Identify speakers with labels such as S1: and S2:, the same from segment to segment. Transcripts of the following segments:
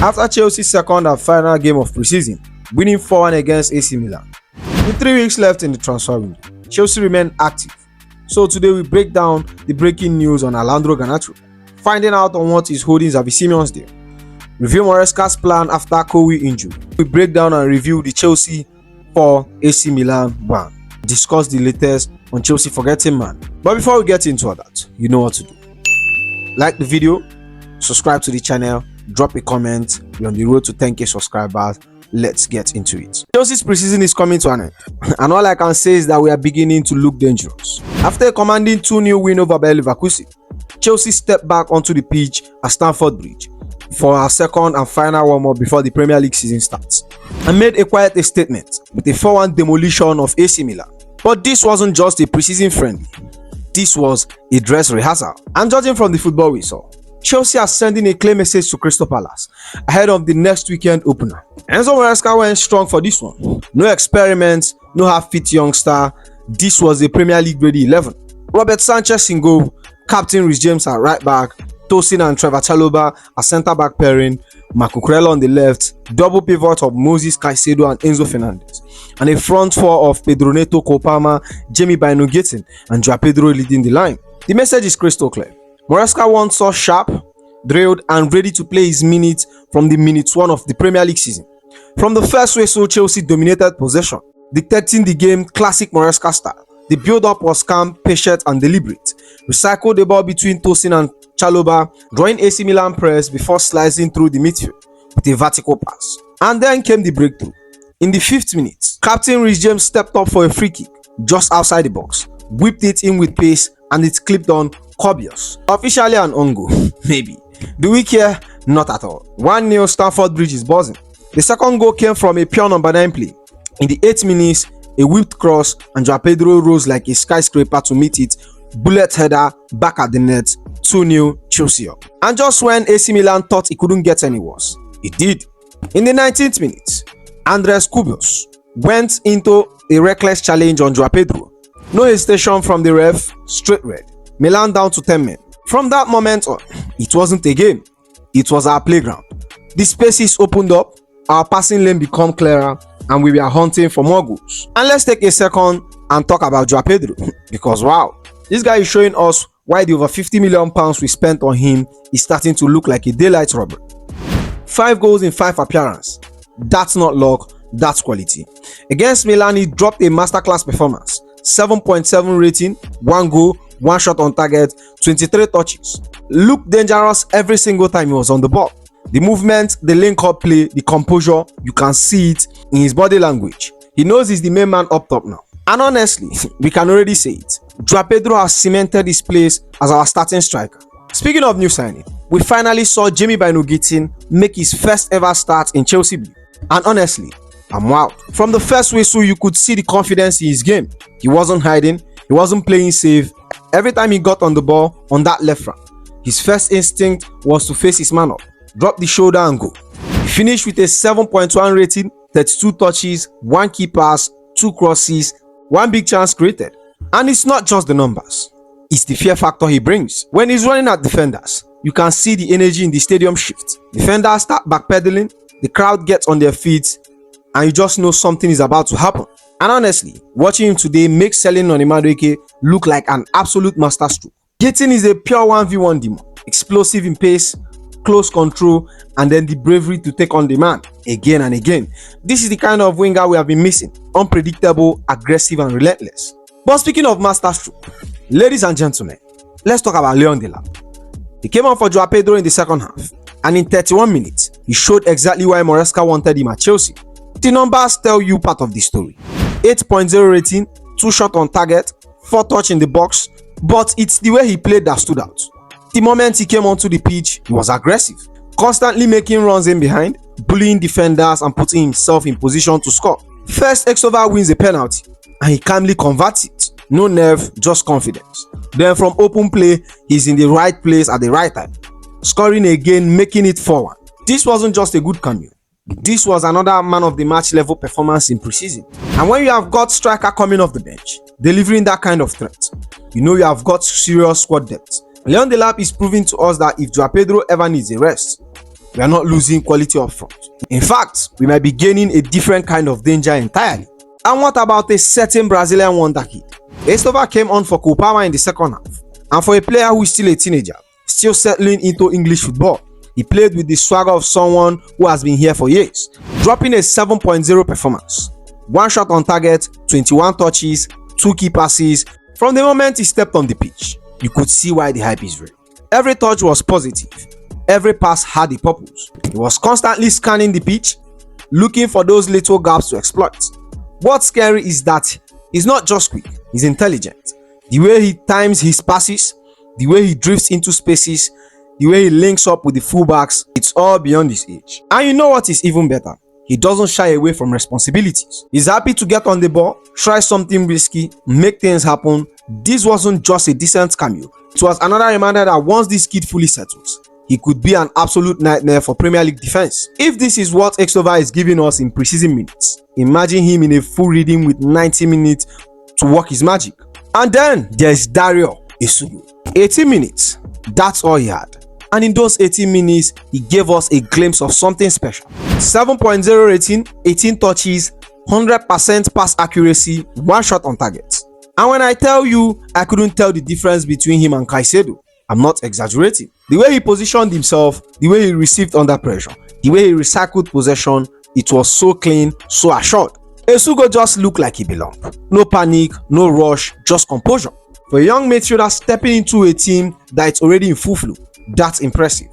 S1: After Chelsea's second and final game of pre-season, winning 4-1 against AC Milan, with 3 weeks left in the transfer window, Chelsea remained active. So today we break down the breaking news on Alejandro Garnacho, finding out on what is holding Xavi Simons there, review Maresca's plan after Kowi injury. We break down and review the Chelsea for AC Milan ban, discuss the latest on Chelsea forgetting man. But before we get into all that, you know what to do. Like the video, subscribe to the channel, drop a comment. We're on the road to 10k subscribers. Let's get into it. Chelsea's preseason is coming to an end, and all I can say is that we are beginning to look dangerous. After a commanding 2-0 win over Bayer Leverkusen, Chelsea stepped back onto the pitch at Stamford Bridge for our second and final warm-up before the Premier League season starts, and made a quiet statement with a 4-1 demolition of AC Milan. But this wasn't just a preseason friendly, this was a dress rehearsal. And judging from the football we saw, Chelsea are sending a clear message to Crystal Palace ahead of the next weekend opener. Enzo Maresca went strong for this one. No experiments, no half-fit youngster. This was a Premier League ready 11. Robert Sanchez in goal, Captain Reece James at right back, Tosin and Trevor Chalobah as centre back pairing, Marco Cucurella on the left, double pivot of Moses Caicedo and Enzo Fernandez, and a front four of Pedro Neto, Kopama, Jamie Bino Gittin, and Joao Pedro leading the line. The message is crystal clear. Maresca wants us sharp, drilled, and ready to play his minutes from the minute 1 of the Premier League season. From the first whistle, Chelsea dominated possession, dictating the game classic Maresca style. The build-up was calm, patient, and deliberate. Recycled the ball between Tosin and Chalobah, drawing AC Milan press before slicing through the midfield with a vertical pass. And then came the breakthrough. In the 5th minute, Captain Reece James stepped up for a free kick just outside the box, whipped it in with pace, and it clipped on Kobios. Officially an on goal, maybe. The week here, not at all. 1-0 Stamford Bridge is buzzing. The second goal came from a pure number 9 play. In the 8th minute, a whipped cross, and Joao Pedro rose like a skyscraper to meet it. Bullet header back at the net. 2-0 Chelsea up. And just when AC Milan thought it couldn't get any worse, it did. In the 19th minute, Andres Kobios went into a reckless challenge on Joao Pedro. No hesitation from the ref, straight red. Milan down to 10 men. From that moment on, it wasn't a game, it was our playground. The spaces opened up, our passing lane became clearer, and we were hunting for more goals. And let's take a second and talk about Joao Pedro, because wow, this guy is showing us why the over £50 million we spent on him is starting to look like a daylight robbery. 5 goals in 5 appearances. That's not luck, that's quality. Against Milan, he dropped a masterclass performance. 7.7 rating, 1 goal, 1 shot on target, 23 touches. Looked dangerous every single time he was on the ball. The movement, the link-up play, the composure, you can see it in his body language. He knows he's the main man up top now. And honestly, we can already say it. Joao Pedro has cemented his place as our starting striker. Speaking of new signing, we finally saw Jamie Bino Gittin make his first ever start in Chelsea Blue. And honestly, I'm wowed. From the first whistle, you could see the confidence in his game. He wasn't hiding, he wasn't playing safe. Every time he got on the ball on that left front, his first instinct was to face his man up, drop the shoulder and go. He finished with a 7.1 rating, 32 touches, 1 key pass, 2 crosses, 1 big chance created. And it's not just the numbers, it's the fear factor he brings. When he's running at defenders, you can see the energy in the stadium shift. Defenders start backpedaling, the crowd gets on their feet, and you just know something is about to happen. And honestly, watching him today makes selling on Madueke look like an absolute masterstroke. Gittin is a pure 1v1 demon, explosive in pace, close control, and then the bravery to take on the man again and again. This is the kind of winger we have been missing. Unpredictable, aggressive, and relentless. But speaking of masterstroke, ladies and gentlemen, let's talk about Leon Delap. He came on for Joao Pedro in the second half, and in 31 minutes, he showed exactly why Maresca wanted him at Chelsea. The numbers tell you part of the story. 8.0 rating, 2 shot on target, 4 touch in the box, but it's the way he played that stood out. The moment he came onto the pitch, he was aggressive, constantly making runs in behind, bullying defenders and putting himself in position to score. First, Exova wins a penalty, and he calmly converts it. No nerve, just confidence. Then from open play, he's in the right place at the right time, scoring again, making it 4-1. This wasn't just a good cameo. This was another man of the match level performance in preseason. And when you have got striker coming off the bench, delivering that kind of threat, you know you have got serious squad depth. Leon Delap is proving to us that if Joao Pedro ever needs a rest, we are not losing quality up front. In fact, we might be gaining a different kind of danger entirely. And what about a certain Brazilian Wonderkid? Estova came on for Kopama in the second half, and for a player who is still a teenager, still settling into English football, he played with the swagger of someone who has been here for years, dropping a 7.0 performance. 1 shot on target, 21 touches, 2 key passes. From the moment he stepped on the pitch, you could see why the hype is real. Every touch was positive. Every pass had a purpose. He was constantly scanning the pitch, looking for those little gaps to exploit. What's scary is that he's not just quick, he's intelligent. The way he times his passes, the way he drifts into spaces, the way he links up with the fullbacks, it's all beyond his age. And you know what is even better? He doesn't shy away from responsibilities. He's happy to get on the ball, try something risky, make things happen. This wasn't just a decent cameo. It was another reminder that once this kid fully settles, he could be an absolute nightmare for Premier League defense. If this is what Xavi is giving us in preseason minutes, imagine him in a full reading with 90 minutes to work his magic. And then there's Dario Isugu. 18 minutes, that's all he had. And in those 18 minutes, he gave us a glimpse of something special. 7.0 rating, 18 touches, 100% pass accuracy, 1 shot on target. And when I tell you, I couldn't tell the difference between him and Caicedo, I'm not exaggerating. The way he positioned himself, the way he received under pressure, the way he recycled possession, it was so clean, so assured. Isugu just looked like he belonged. No panic, no rush, just composure. For a young midfielder stepping into a team that is already in full flow, that's impressive.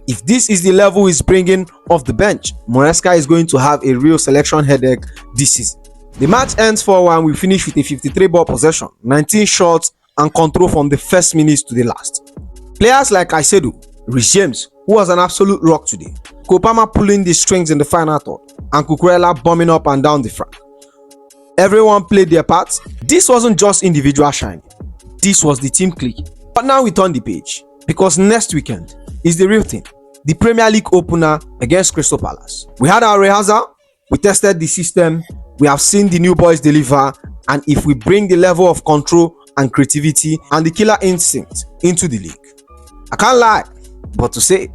S1: If this is the level he's bringing off the bench, Maresca is going to have a real selection headache this season. The match ends 4-1. We finish with a 53 ball possession, 19 shots and control from the first minutes to the last. Players like Caicedo, Reece James, who was an absolute rock today, Kopama pulling the strings in the final third, and Cucurella bombing up and down the flank. Everyone played their parts. This wasn't just individual shine. This was the team click. But now we turn the page, because next weekend is the real thing. The Premier League opener against Crystal Palace. We had our rehearsal, we tested the system, we have seen the new boys deliver, and if we bring the level of control and creativity and the killer instinct into the league, I can't lie, but to say,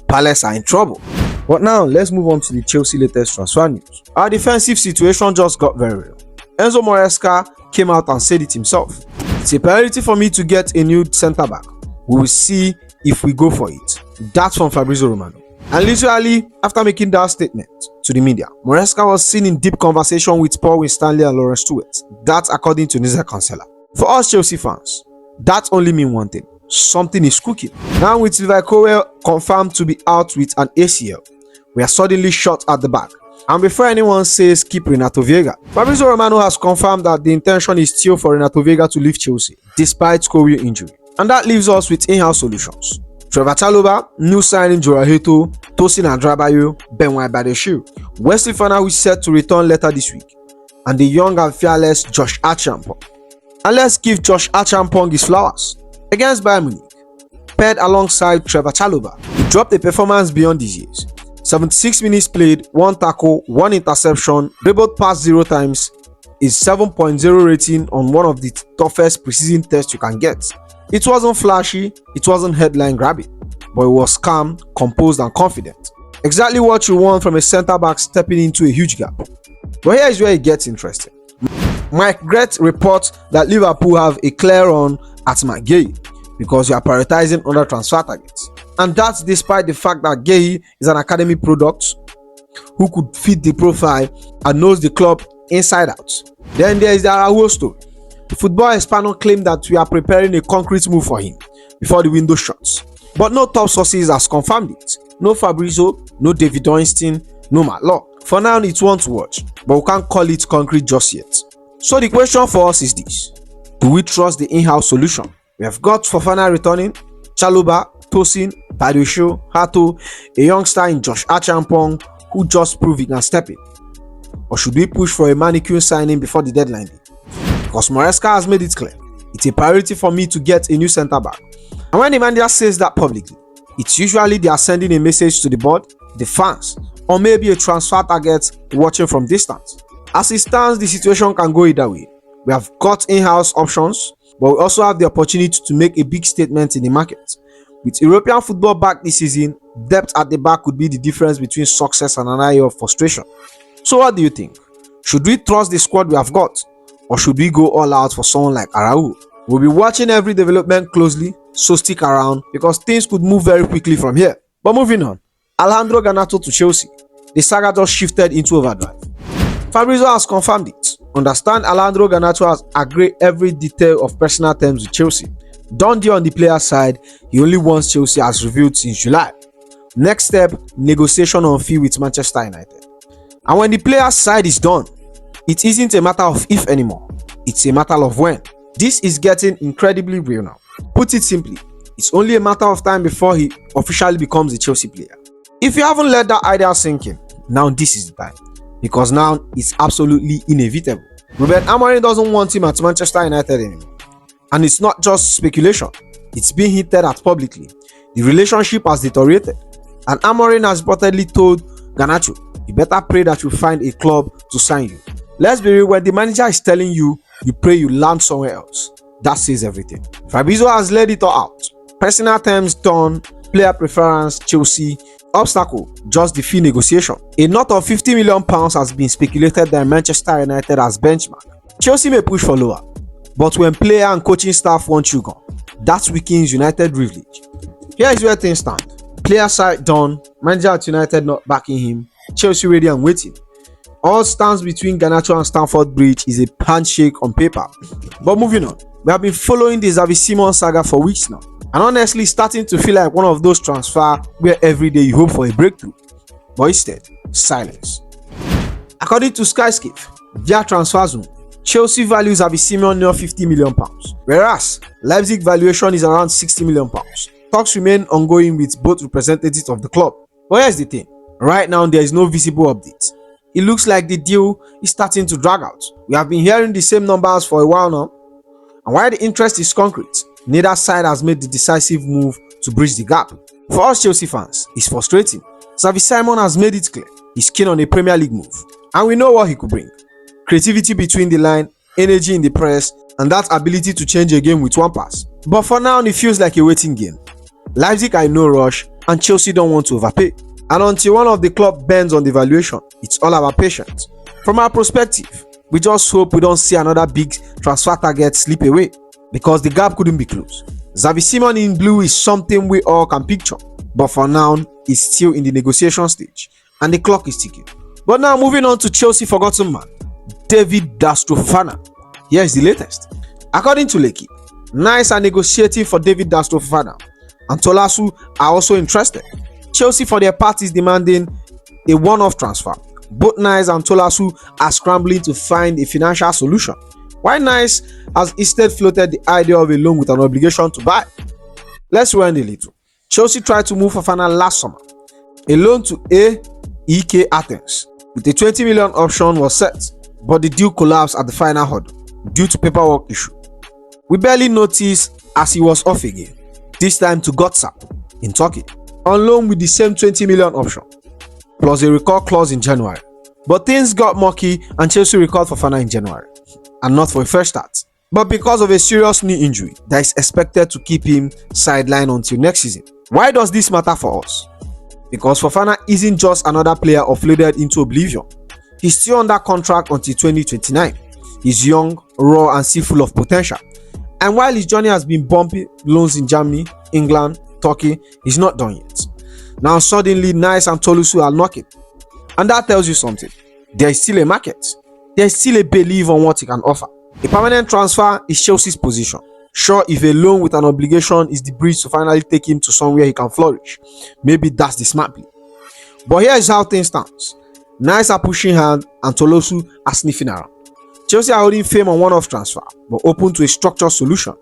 S1: Palace are in trouble. But now, let's move on to the Chelsea latest transfer news. Our defensive situation just got very real. Enzo Maresca came out and said it himself. It's a priority for me to get a new centre-back. We will see if we go for it. That's from Fabrizio Romano. And literally, after making that statement to the media, Maresca was seen in deep conversation with Paul Winstanley and Lawrence Stewart. That's according to Nizar Cancela. For us Chelsea fans, that only means one thing. Something is cooking. Now with Levi Colwill confirmed to be out with an ACL, we are suddenly shot at the back. And before anyone says keep Renato Veiga, Fabrizio Romano has confirmed that the intention is still for Renato Veiga to leave Chelsea despite Colwill injury. And that leaves us with in-house solutions. Trevor Chalobah, new signing Joao Heto, Tosin Adrabayo, Benwai Badeshu, Wesley Fana, who is set to return later this week, and the young and fearless Josh Archampong. And let's give Josh Archampong his flowers. Against Bayern Munich, paired alongside Trevor Chalobah, he dropped a performance beyond his years. 76 minutes played, 1 tackle, 1 interception, dribbled past 0 times, is 7.0 rating on one of the toughest preseason tests you can get. It wasn't flashy, it wasn't headline grabbing, but it was calm, composed and confident. Exactly what you want from a centre-back stepping into a huge gap. But here is where it gets interesting. Mike Gret reports that Liverpool have a clear run at McGahey because you are prioritizing other transfer targets. And that's despite the fact that Gahey is an academy product who could fit the profile and knows the club inside out. Then there is the Araujo story. The football Hispano claimed that we are preparing a concrete move for him before the window shuts. But no top sources has confirmed it. No Fabrizio, no David Ornstein, no Matlock. For now, it's one to watch, but we can't call it concrete just yet. So the question for us is this: do we trust the in-house solution? We have got Fofana returning, Chalobah, Tosin, Badeshu, Hato, a youngster in Josh Archampong who just proved he can step in. Or should we push for a mannequin signing before the deadline day? Because Maresca has made it clear, it's a priority for me to get a new centre-back. And when the manager says that publicly, it's usually they are sending a message to the board, the fans, or maybe a transfer target watching from distance. As it stands, the situation can go either way. We have got in-house options, but we also have the opportunity to make a big statement in the market. With European football back this season, depth at the back could be the difference between success and an eye of frustration. So what do you think? Should we trust the squad we have got, or should we go all out for someone like Araujo? We'll be watching every development closely, so stick around because things could move very quickly from here. But moving on, Alejandro Garnacho to Chelsea. The saga just shifted into overdrive. Fabrizio has confirmed it. Understand, Alejandro Garnacho has agreed every detail of personal terms with Chelsea. Done deal on the player side, he only wants Chelsea as revealed since July. Next step, negotiation on fee with Manchester United. And when the player side is done, it isn't a matter of if anymore, it's a matter of when. This is getting incredibly real now. Put it simply, it's only a matter of time before he officially becomes a Chelsea player. If you haven't let that idea sink in, now this is the time. Because now it's absolutely inevitable. Ruben Amorim doesn't want him at Manchester United anymore. And it's not just speculation, it's being hinted at publicly. The relationship has deteriorated, and Amorim has reportedly told Garnacho, you better pray that you find a club to sign you. Let's be real, when the manager is telling you, you pray you land somewhere else. That says everything. Fabrizio has laid it all out. Personal terms done, player preference, Chelsea, obstacle, just the fee negotiation. A note of £50 million has been speculated that Manchester United as benchmark. Chelsea may push for lower, but when player and coaching staff want you gone, that weakens United privilege. Here is where things stand. Player side done, manager at United not backing him, Chelsea ready and waiting. All stands between Garnacho and Stamford Bridge is a handshake on paper. But moving on, we have been following the Xavi Simons saga for weeks now, and honestly starting to feel like one of those transfers where every day you hope for a breakthrough, but instead, silence. According to Skyscape, via Transfer Zone, Chelsea values Xavi Simons near £50 million, whereas Leipzig valuation is around £60 million. Talks remain ongoing with both representatives of the club. But here's the thing, right now there is no visible update. It looks like the deal is starting to drag out. We have been hearing the same numbers for a while now, and while the interest is concrete, neither side has made the decisive move to bridge the gap. For us Chelsea fans, it's frustrating. Xavi Simons has made it clear he's keen on a Premier League move, and we know what he could bring. Creativity between the line, energy in the press, and that ability to change a game with one pass. But for now, it feels like a waiting game. Leipzig are in no rush, and Chelsea don't want to overpay. And until one of the club bends on the valuation, it's all about patience. From our perspective, we just hope we don't see another big transfer target slip away, because the gap couldn't be closed. Xavi Simons in blue is something we all can picture, but for now, it's still in the negotiation stage, and the clock is ticking. But now moving on to Chelsea forgotten man, David Fofana. Here is the latest. According to Lekki, Nice are negotiating for David Fofana, and Tolasu are also interested. Chelsea for their part is demanding a one-off transfer. Both Nice and Tolasu are scrambling to find a financial solution, while Nice has instead floated the idea of a loan with an obligation to buy. Let's rewind a little. Chelsea tried to move Fofana last summer. A loan to AEK Athens with a 20 million option was set, but the deal collapsed at the final hurdle due to paperwork issue. We barely noticed as he was off again, this time to Gotsap in Turkey, on loan with the same 20 million option, plus a recall clause in January. But things got murky and Chelsea recalled Fofana in January, and not for a fresh start, but because of a serious knee injury that is expected to keep him sidelined until next season. Why does this matter for us? Because Fofana isn't just another player offloaded into oblivion. He's still under contract until 2029. He's young, raw, and still full of potential. And while his journey has been bumpy, loans in Germany, England, Turkey, he's not done yet. Now suddenly Nice and Tolusu are knocking. And that tells you something. There is still a market. There is still a belief on what he can offer. A permanent transfer is Chelsea's position. Sure, if a loan with an obligation is the bridge to finally take him to somewhere he can flourish, maybe that's the smart play. But here is how things stand. Nice are pushing hard and Tolosu are sniffing around. Chelsea are holding fame on one-off transfer, but open to a structured solution.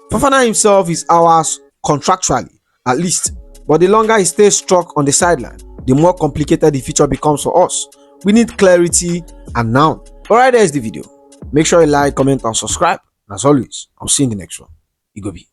S1: Fofana himself is ours contractually, at least, but the longer he stays stuck on the sideline, the more complicated the future becomes for us. We need clarity, and now. Alright, there's the video. Make sure you like, comment, and subscribe. As always, I'll see you in the next one. Igobi.